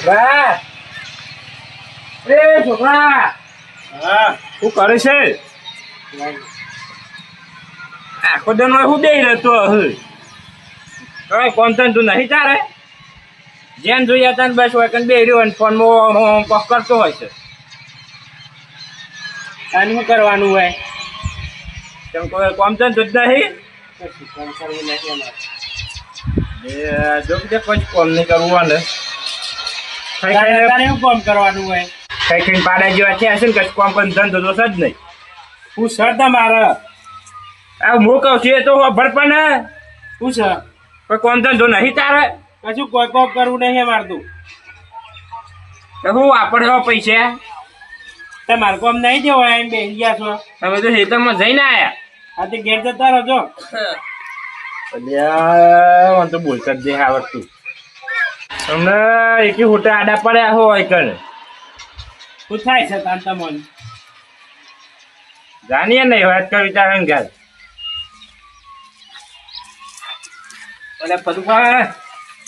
વાહ એ છોકરા હા શું કરે છે આખો દન હું દઈ રહેતો કઈ કોન્સન તું નહીં તારે જેમ જોઈએ તને બસ હોય બે રહ્યો ફોનમાં કરતો હોય છે અને શું કરવાનું હોય તેમ કોઈ કોન્સન તું જ નહીં કામ કરવું નથી અમારે જો કે કોઈ કોમ નહીં કરવું ને તારે શું કામ કરવાનું હોય કઈ કઈ પાડા જેવા છે હશે ને કઈ કોમ પણ ધંધો તો જ નહીં હું સર તમારે આ હું કહું છું એ તો ભર પણ શું છે કોઈ કોમ ધંધો નહીં તારે કશું કોઈ કોમ કરવું નહીં મારતું તો હું આપણે પૈસા તમારે કોમ નહીં જવો એમ બેસી ગયા છો તમે તો ખેતરમાં જઈને આયા આ તે ઘેર જતા રહો મને તો બોલતા જ નહીં આવડતું તમને એકી હોટા આડા પડ્યા હોય કને શું થાય છે તાર તમને જાણીએ નહીં વાત કરી તારે ઘર એટલે પદુભાઈ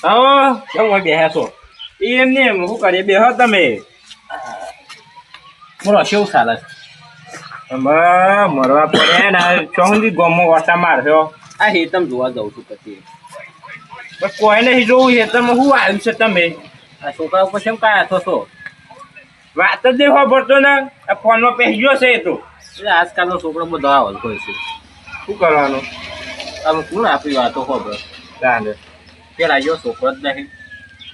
હા કેમ હોય બેહ્યા છો એમ ને શું કરીએ બેહો તમે બોલો શું ચાલે છે મરવા પડે ને ચોથી ગોમો ઓટા મારશો આ હેતમ જોવા જાઉં છું પછી કોઈ નહીં જોવું હેતરમાં શું આવ્યું છે તમે આ છોકરા ઉપર કેમ કાયા થો છો વાત જ નહીં ખબરતો ને આ ફોનમાં પહેર્યો છે એ તો એટલે આજકાલનો છોકરો બધો આવલ હોય છે શું કરવાનું તમે કોણ આપી વાતો ખબર ચાલે પેલા જો છોકરો જ નહીં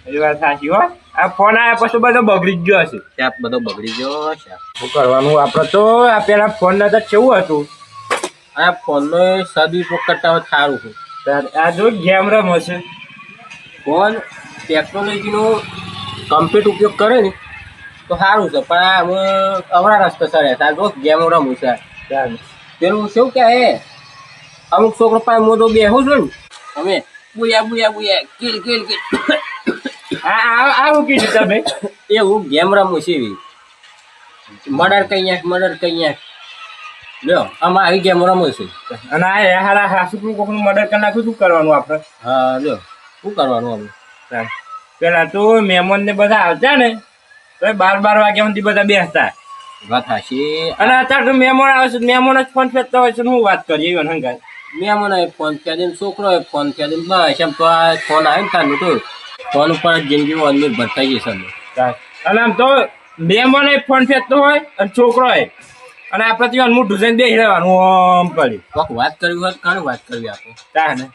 એ વાત સાચી હો આ ફોન આવ્યા પછી બધો બગડી જ ગયો હશે ત્યાં બધો બગડી ગયો છે શું કરવાનું આપણે તો આ પેલા ફોન નતા કેવું હતું આ ફોનનો સદુપયોગ કરતા હોય સારું છે આ જો ગેમ રમે છે ફોન ટેકનોલોજીનો કમ્પ્લીટ ઉપયોગ કરે ને તો સારું છે પણ આ અમે અવરા રસ્તે સરે આ જો ગેમ રમું છે પેલું શું કે હે અમુક છોકરો પાસે મોટો બેહું છું ને અમે બુયા બુયા બુયા કિલ કિલ કિલ આવું કીધું તમે એવું ગેમ રમું છે એવી મર્ડર કંઈક લ્યો આમાં આવી ગેમ રમું છે અને આ હારા હાસુકનું કોકનું મર્ડર કરી નાખ્યું શું કરવાનું આપણે હા લ્યો શું કરવાનું અમે પેલા તો મહેમાન ને બધા આવતા ને તો 12 વાગ્યા સુધી બધા બેસતા વાત હાશી અને અત્યારે તો મહેમાન આવે છે મહેમાન જ ફોન ફેરતા હોય છે હું વાત કરીએ એવું હંગાય મહેમાનો ફોન ફેરીને છોકરો ફોન ફેરીને બસ એમ તો આ ફોન આવે ને તારનું તો ફોન ઉપર જ જિંદગી અનનિર્ભર થઈ જશે અને આમ તો મહેમાન ફોન ફેરતો હોય અને છોકરો હોય અને આપણે ત્યાં મોટું જઈને બેસી રહેવાનું આમ કરી કોક વાત કરવી હોય ઘણી વાત કરવી આપણે તાને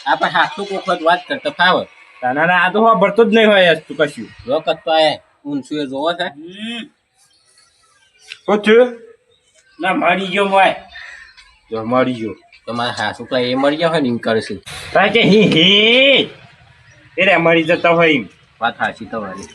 આપણે હાથું કોક વખત વાત કરતા ફાવે તાના આ તો ભરતો જ નહીં હોય તું કશું રોકત તો આ ઊંચું એ જોવો છે શું થયું ના મરી ગયો હોય જો મરી ગયો તમારા હાસુ તો એ મરી ગયા હોય ને એમ કરે છે કારણ કે હી એ મરી જતા હોય એમ વાત હાચી તમારી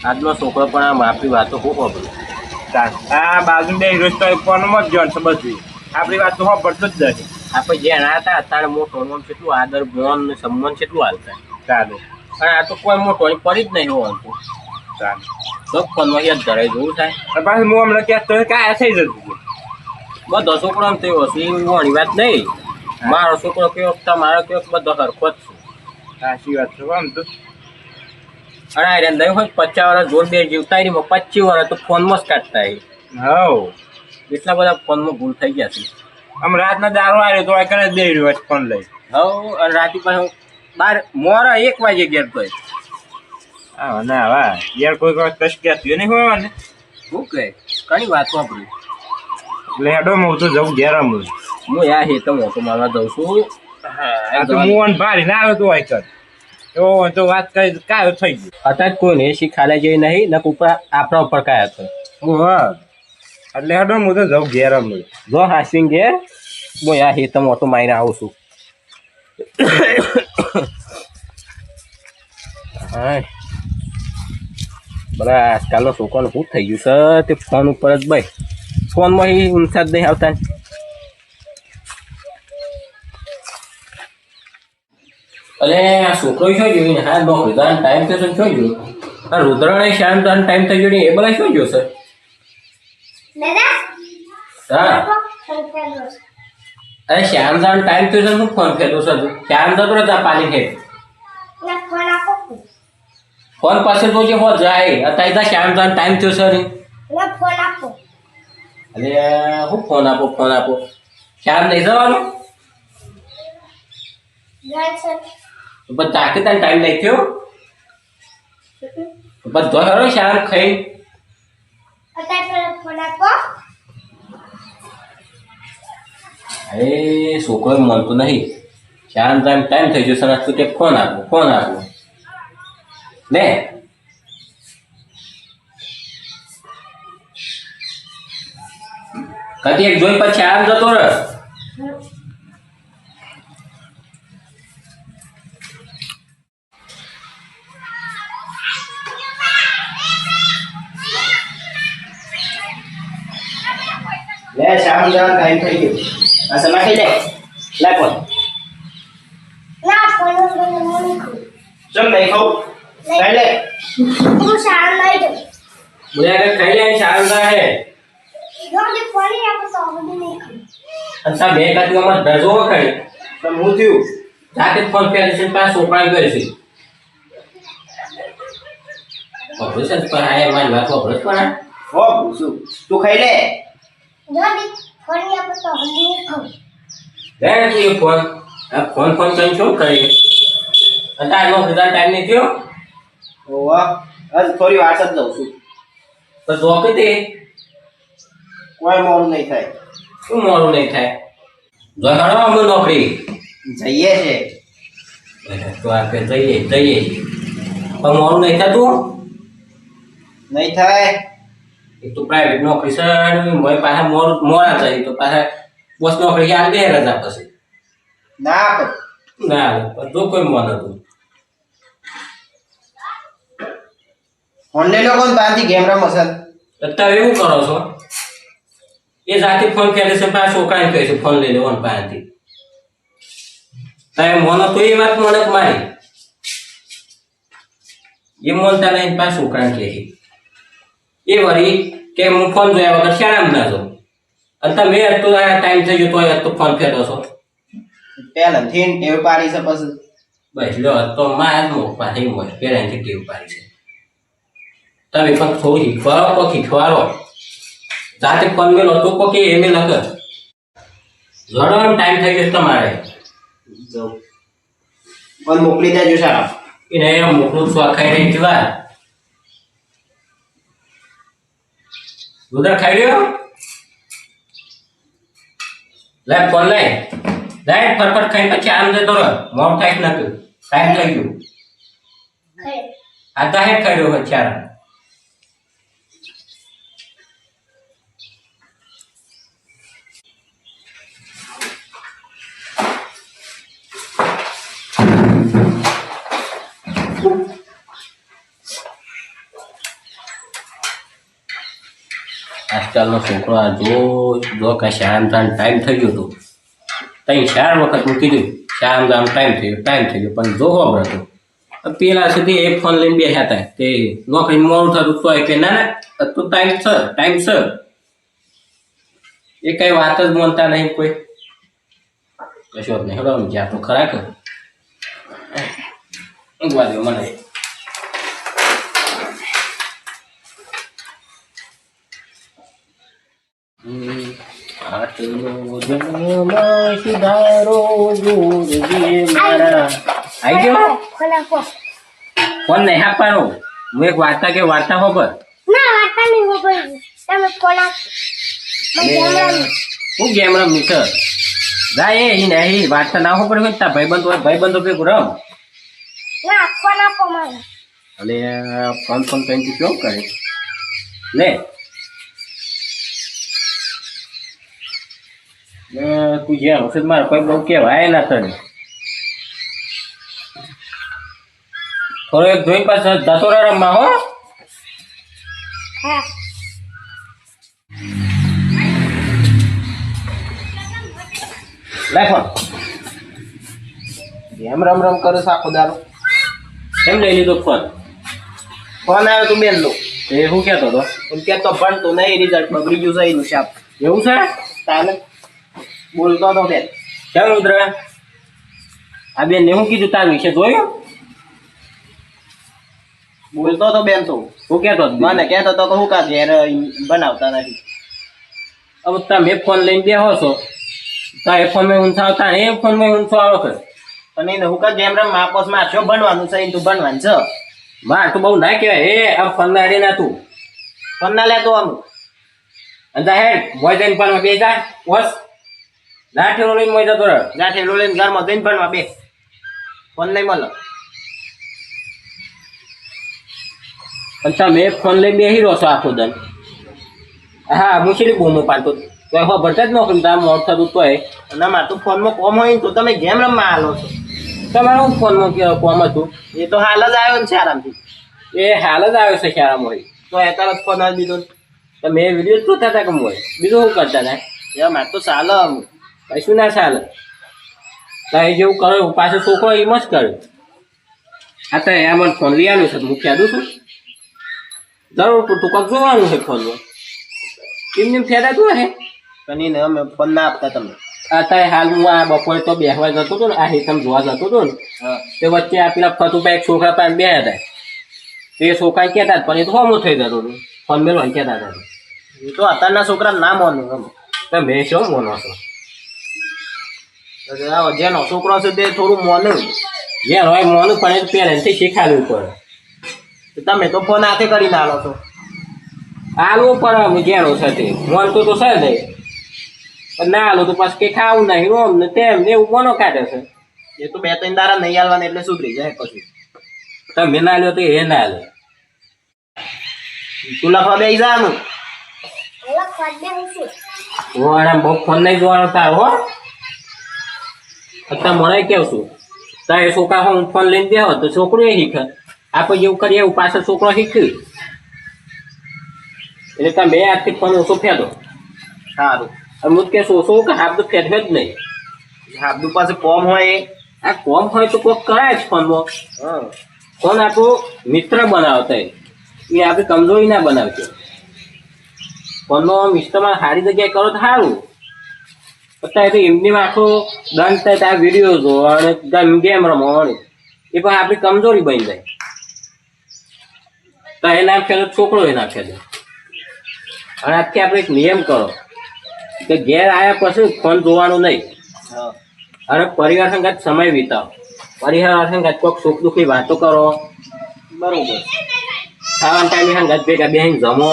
આજનો છોકરો પણ આમ આપણી વાતો ખૂબ ખબર આ બાજુ બે રોજ તો ફોનમાં જ જોન છે બધું આપણી વાત તો પડતો જ નથી આપણે જ્યાં હતા અત્યારે મોટો કેટલું આદર જ્ઞાન ને સન્માન કેટલું હાલતા ચાલો અને આ તો કોઈ મોટો પડી જ નહીં હોવાનું ચાલો તો ફોનમાં યાદ ધરાઈ જવું થાય પાછું હું હમણાં ક્યાંક તો કાંઈ થઈ જતું બધો છોકરો આમ થયો હશે એવી વાણી વાત નહીં મારો છોકરો કેવો તમારો કેવો બધો સરખો જ છે સાચી વાત છે આમ તો અને આ નહીં હોય 50 વર્ષ જોર બે જીવતા એમાં 25 વર્ષ તો ફોનમાં જ કાઢતા હવ એટલા બધા ફોનમાં ભૂલ થઈ ગયા છે આમ રાતના દારૂ આવ્યો તો આ કરે દે રહ્યો ફોન લઈ હવ અને રાતે પાછું 12 મોરા 1 વાગે ઘેર તો હા ના વાહ યાર કોઈ કશ કહેતું નહીં હોય ને શું કહે ઘણી વાત વાપરી એટલે હેડો હું તો જવું ઘેર હું યાર હે તો મોટો મારવા જઉં છું આ તો મોહન ભારી ના આવે તો આઈ કર એવો તો વાત કરી કાયો થઈ ગયું અત્યારે કોઈને શીખાડે જેવી નહીં ને ઉપર આપણા ઉપર કાયા હતો હા એટલે હેડો હું તો જવું ઘેર હું જો હાસીન ઘેર હું યાર હે તો મોટો મારીને આવું છું હા બરા આજકાલનો છોકરાનું શું થઈ ગયું છે તે ફોન ઉપર જ ભાઈ ફોનમાં ઊંચા જ નહીં આવતા અરે આ છોકરો શું જોયું ને હા રુદ્રાનો ટાઈમ થયો શું જોયું આ રુદ્રાને શાંત ટાઈમ થઈ ગયો ને એ બધા શું જોયું સર હા અરે શ્યામ જવાનો ટાઈમ થયો છે શું ફોન ફેરતો છે શ્યામ જતો રહેતા પાણી ખેડ ના ફોન આપો ફોન પાસે તો જે હોત જાય અત્યારે શ્યામ ટાઈમ થયો છે ને ના ફોન આપો અરે હું ફોન આપો શ્યામ નહીં જવાનું જાય છે બસ તાકે તને ટાઈમ નહીં થયો બસ ધોરો શ્યામ ખાઈ અત્યારે ફોન આપો અરે છોકરો મળતું નહીં શ્યામ ટાઈમ થઈ ગયો સરસ તું તે ફોન આપો લે કદી એક જોઈ પછી આમ જતો રહે લે શામ જવાનો ટાઈમ થઈ ગયો આ સમાખી લે કોણ ના ફોન મને ચમ નહીં ખાવ ખાઈ લે હું શાળા લઈ જાઉં બોલ્યા કે ખાઈ લે શ્યામ હે જો જે ફોન આપો તો બધું નહીં ખાઉં અને તા બે કાતીઓમાં ધજો વખાડી તો હું થયું જાતે ફોન પે છે પાસ સોપડાઈ ગયો છે ઓપરેશન પર આયા મારી વાત ઓપરેશન પર હો પૂછું તું ખાઈ લે જો જે ફોન આપો તો બધું નહીં ખાઉં લે તું એ ફોન કઈ શું કરી અને તારનો બધા ટાઈમ નહીં થયો ઓવા આજ થોડી વાર જ જાઉં છું તો જોકે તે કોઈ મોડું નહીં થાય શું મોડું નહીં થાય જો હળો અમે નોકરી જઈએ છે તો આ કે જઈએ પણ મોડું નહીં થતું નહીં થાય એક તો પ્રાઇવેટ નોકરી છે મોય પાછા મોડા થાય તો પાછા પોસ્ટ નોકરી યાદ બે રજા પછી ના પણ ના પણ જો કોઈ મન હતું ફોન લઈ લો કોણ બાંધી ગેમ રમો સર અત્યારે એવું કરો છો એ જાતે ફોન કરે છે પાછો છોકરાને કહે છે ફોન લઈ લેવાનો પાસેથી તારે મોનો તો એ વાત મને મારી એ મોનતા નહીં પાછું છોકરાને કહે એ વળી કે હું ફોન જોયા વગર શાળામાં ના જાઉં અને તમે તો ટાઈમ થઈ ગયો તો ફોન ફેરવો છો પહેલાથી ટેવ પાડી છે પછી બસ લો તો માં પાછી મોટ પેરેન્ટથી ટેવ પાડી છે તમે પણ થોડું શીખવાડો તો શીખવાડો જાતે ફોન મેલો તો કોકી એ મેલ કર જોડો ટાઈમ થઈ ગયો તમારે જાઉં પણ મોકલી દેજો સારા એને એમ મોકલું છું આ ખાઈ રહી કેવા ઉધર ખાઈ રહ્યો લે ફોન લઈ ડાયરેક્ટ ફટફટ ખાઈ પછી આમ જતો રહો મોડ થાય નથી ટાઈમ થઈ ગયું આ દાહેર ખાઈ રહ્યો ચાર આજકાલનો છોકરો આ જો કે શાળામાં ટાઈમ થઈ ગયો હતો ત્યાં 4 વખત હું કીધું શાળામાં ટાઈમ થઈ ગયો પણ જો ખબર હતું પેલા સુધી એક ફોન લઈને બેઠા હતા તે નોકરી મોડું થતું તો કે ના તો ટાઈમ સર એ કઈ વાત જ માનતા નહીં કોઈ કશો નહીં હલો જ્યાં તો ખરા કર ઊંઘવા દો મને સુધારો આઈ ગયો ફોન આપો ફોન નહીં આપવાનો હું એક વાર્તા ખબર ના વાર્તા નહીં હો ભાઈ તમે ફોન આપો હું ગેમ રમી છે જાય એ નહીં વાર્તા ના ખબર હોય તા ભાઈબંધો ભેગું રમ ના ફોન આપો મને અને ફોન કઈ કેવું કરે લે તું જ્યાં હશે મારે કોઈ બહુ કહેવાય ના તને થોડો એક જોઈ પાસે જતો રહે રમવા હો હા લાય ફોન ગેમ રમ કરે છે આખો દારો એમ લઈ લીધો ફોન આવ્યો તું બેન લો એ શું કહેતો હતો એમ કે તો ભણતો નહીં રિઝલ્ટ બગડી ગયું છે એનું શાપ એવું છે તાને બોલતો હતો બેન કેમ રુદ્ર આ બેન ને શું કીધું તાર વિશે જોયું ના એટલે તું યાર હશે મારે કોઈ બહુ કહેવાય ના તને હું ગેમ રમતો તો નહીં રિઝલ્ટ બગડી ગયું છે એનું શાપ એવું છે? તાને બોલતો હતો બેન કેમ રુદ્ર આ બેન ને શું કીધું તાર વિશે જોયું બોલતો તો બેન તો હું કહેતો હતો મને કહેતો તો કે હું કા ઘેર બનાવતા નથી. હવે તમે ફોન લઈને બેહો છો તો એ ફોનમાં ઊંચા આવતા એ ફોનમાં ઊંચો આવો કરે અને એને હું કા ગેમ રમ આપસમાં શું બનવાનું છે, તું બનવાનું છે. માર તો બહુ ના કહેવાય એ આમ ફોન ના ના તું ફોન ના લેતો આમ અને હેડ મોય જઈને ફોનમાં બે જા બસ ના ઠેરો લઈને મોય જતો રહે જાઠે લોલીને ઘરમાં જઈને ભણવા બે ફોન નહીં મળે. અને તમે ફોન લઈને બેસી રહો છો આખો દન. હા મુશ્કેલી બૂમો પાડતો તો હવે ભરતા જ નોકરી તાર મોડ થતું તોય અને મારે તો ફોનમાં કોમ હોય ને તો તમે ગેમ રમવા હાલો છો. તમારું ફોનમાં કોમ હતું એ તો હાલ જ આવ્યો ને છે આરામથી. એ હાલ જ આવ્યો છે શાળામાં હોય તો એ તરત ફોન આવી દીધો ને. તમે એ વિડીયો જોતા હતા કે હોય બીજું શું કરતા હતા એ મારે તો ચાલે આમ. કશું ના ચાલે તો એ જેવું કર્યું પાછો છોકરો એમ જ કર્યો. આ તો એમ જ ફોન લઈ આવ્યો છે હું કહેતું છું જરૂર ટૂંક જોવાનું છે ફોનમાં એમને ફેરાતું હે કની ને અમે ફોન ના આપતા તમે. અત્યારે હાલ હું આ બપોરે તો બેસવા જતો હતો ને આ હેતમ જોવા જતો હતો ને હા તે વચ્ચે આ પેલા ફતુભાઈ એક છોકરા પાસે બે હતા તે છોકરા કહેતા હતા પણ એ તો હોમો થઈ જતો હતો ફોન મેળવા કહેતા હતા એ તો અત્યારના છોકરા ના માનું અમે. તમે શું મોનો છો જેનો છોકરો છે તે થોડું મોનું. જે હોય મોનું પણ એ પેરેન્ટથી શીખાડવું પડે તમે તો ફોન હાથે કરીને આલો છો. આલવું પડે અમે જેનો છે તે મોન તો છે નહીં પણ ના આલો તો પાછું કંઈ ખાવું નહીં રોમ ને તેમ ને એવું મોનો કાઢે છે. એ તો બે ત્રણ દાડા નહીં આલવાના એટલે સુધરી જાય પછી. તમે ના લ્યો તો એ ના લે તું લખવા બેસી જા આનું. અલગ ફાડે હશે. હું બહુ ફોન નહીં જોવાનો તારો હો અત્યારે મને કેવું છું તારે છોકરા હું ફોન લઈને બેહો તો છોકરું એ શીખે આપણે જેવું કરીએ એવું પાછળ છોકરો શીખ્યું એટલે તમે આજથી ફોન ઓછો ફેંદો. સારું અને હું કે ઓછો કે હાફ તો ફેંદવે જ નહીં. હાબદુ પાસે કોમ હોય એ. આ કોમ હોય તો કોક કરાય જ ફોનમાં. હા ફોન આપણું મિત્ર બનાવતા એ આપણે કમજોરી ના બનાવશે. ફોનનો મિસ્ત્રમાં સારી જગ્યાએ કરો તો સારું. અત્યારે તો એમની આખો દંડ થાય ત્યાં વિડીયો જો અને ગેમ રમો એ પણ આપણી કમજોરી બની જાય. તો એ ના ફેલે છોકરો એ ના ફેલે. અને આજથી આપણે એક નિયમ કરો કે ઘેર આવ્યા પછી ફોન જોવાનું નહીં હા અને પરિવાર સંગાત સમય વિતાવો. પરિવાર સંગાત કોઈક સુખ દુઃખની વાતો કરો. બરોબર. ખાવાના ટાઈમે સંગાત ભેગા બેસીને જમો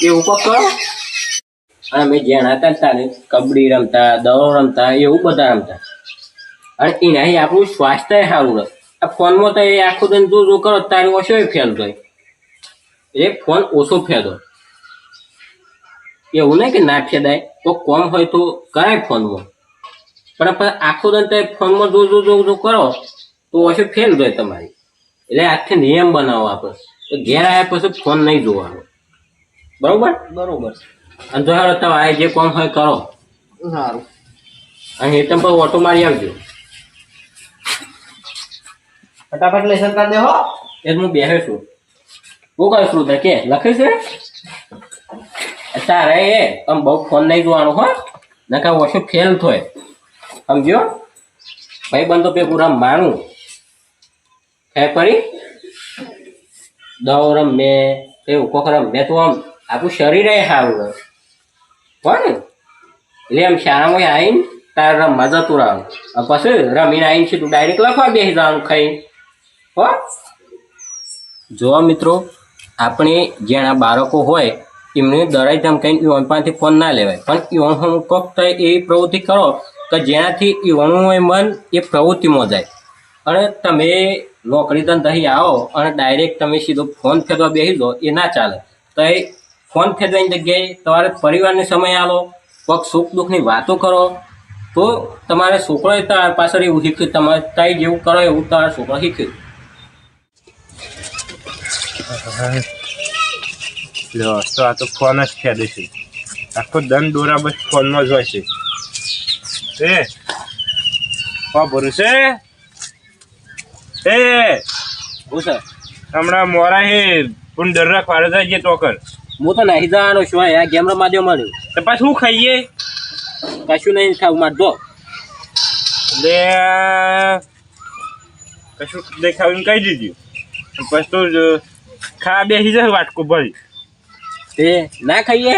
એવું કોક કરો. અને અમે જ્યાં હતા ત્યારે કબડ્ડી રમતા દડો રમતા એવું બધા રમતા અને એનાથી આપણું સ્વાસ્થ્ય સારું રહે. આ ફોનમાં તો એ આખો દિન જો કરો તારે ઓછો ફેલ થાય એ ફોન ઓછો ફેદો. એવું નહીં કે ના ફેદાય તો કોમ હોય તો કરાય ફોનમાં પણ આખો દિન તમે ફોનમાં જો કરો તો ઓછો ફેલ જાય તમારી. એટલે આજથી નિયમ બનાવો આપણે તો ઘેર આવ્યા પછી ફોન નહીં જોવાનો. બરોબર બરોબર. અને જો હારો તમે આ જે કોમ હોય કરો. સારું અને એ તમે ઓટો મારી આવજો. ફટાફટ લેસન કરી દે હો. એ હું બેસે છું હું કરું છું કે લખે છે તારે એ આમ બહુ ફોન નહીં જોવાનો હો નકા ઓછો ફેલ થાય સમજો. ભાઈ બંધ તો પૂરા માણું હે પરી દવ રમે એવું કોક રમે તો આમ આપણું શરીર સારું રહે હોય ને. એટલે આમ શાળામાં આવીને તારે રમવા જતું રહેવાનું પછી રમીને આવીને સીધું ડાયરેક્ટ લખવા બેસી જવાનું ખાઈ હો. જો મિત્રો આપણે જ્યાં બાળકો હોય એમને દરાઈ ધમકાઈને ઈવનમાંથી ફોન ના લેવાય પણ ઈવન હું ફક્ત એવી પ્રવૃત્તિ કરો કે જેનાથી ઈવનનું મન એ પ્રવૃત્તિમાં જાય. અને તમે નોકરી ધંધાથી આવો અને ડાયરેક્ટ તમે સીધો ફોન ફેરવા બેસી દો એ ના ચાલે. તો એ ફોન ફેરવાની જગ્યાએ તમારે પરિવારને સમય આલો કોઈક સુખ દુઃખની વાતો કરો તો તમારે છોકરોએ તમારા પાછળ એવું શીખ્યું તમારે તાઈ જેવું કરો એવું તમારા છોકરો શીખ્યું. તો આ તો ફોન જ ફેદે છે આખો દન દોરા બસ ફોનમાં જ હોય છે. એ ભરું છે એ હું સર હમણાં મોરા હે પણ ડર રાખવાડે જાય તો કર. હું તો નહીં જવાનો છું આ ગેમ રમવા દો મળ્યું તો પાછું શું ખાઈએ કશું નહીં ખાવું મારે દો એટલે કશું દેખાવીને કહી દીધું પછી તો ખાવા બેસી જશે વાટકો ભરી તે ના ખાઈએ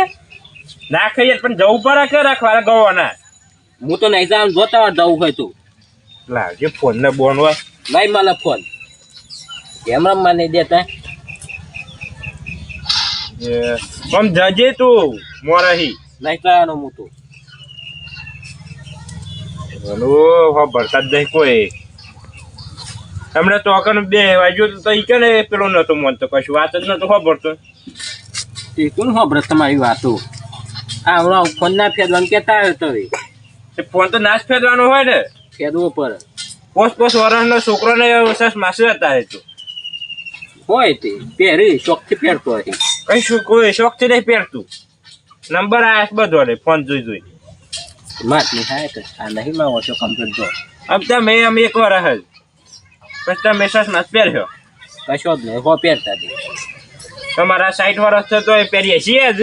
ના ખાઈએ પણ જવું પડે કે રાખવા ગવાના હું તો નહીં જાઉં જોતા વાર જવું હોય તું લાવજે ફોન ને બોન હોય લઈ મને ફોન કેમ રમવા નહીં દેતા આમ જજે તું મોરાહી નહીં કરવાનો હું તો ભરતા જ નહીં કોઈ હમણાં તો અકન બે વાગ્યો તો ઈ કે ને પેલો નતો માનતો કશું વાત જ નતો ખબરતો એ કોણ ખબર તમારી વાતો આ હમણાં ફોન ના ફેરવાનું કહેતા આવ્યો તો એ ફોન તો નાશ ફેરવાનો હોય ને ફેરવો પડે પોસ વર્ષનો છોકરોને સસ માસી હતા એ તો હોય તે પહેરી શોખથી પહેરતો હોય કઈ શું કોઈ શોખથી નહીં પહેરતું નંબર આ બધો રે ફોન જોઈ માત નહીં થાય કે આ નહીં માં ઓછો કમ્પ્લીટ જો अब તમે અમે એક વાર હજ પછી તમે સસ માસ પહેર્યો કશો જ નહીં હો પહેરતા તે તમારા 60 વર્ષ છે તો એ પહેરીએ છીએ જ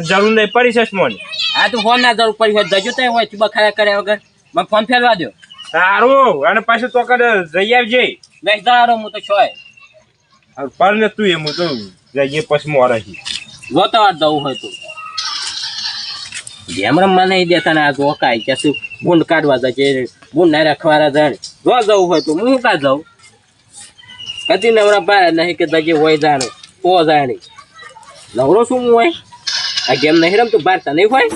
જરૂર નહીં પડી ચશ્મોની આ તો ફોન ના જરૂર પડી હોય જજો તો હોય બખાડા કર્યા વગર મને ફોન ફેરવા દો સારું અને પાછું તો કદ જઈ આવજે નહીં જારો હું તો છોય પર ને તું એમ તો જઈએ પછી મોરાથી જોતા વાર જવું હોય તો જેમ રમવા નહીં દેતા ને આ જો કાંઈ કે શું બુંદ કાઢવા જાય બુંદ ના રખવાના જાણે જો જવું હોય તો હું કાં જાઉં કદી નવરા બહાર નહીં કે જગ્યાએ હોય જાણે તો જાણે નવરો શું હોય આ ગેમ નહીં રમતું બહાર નહીં હોય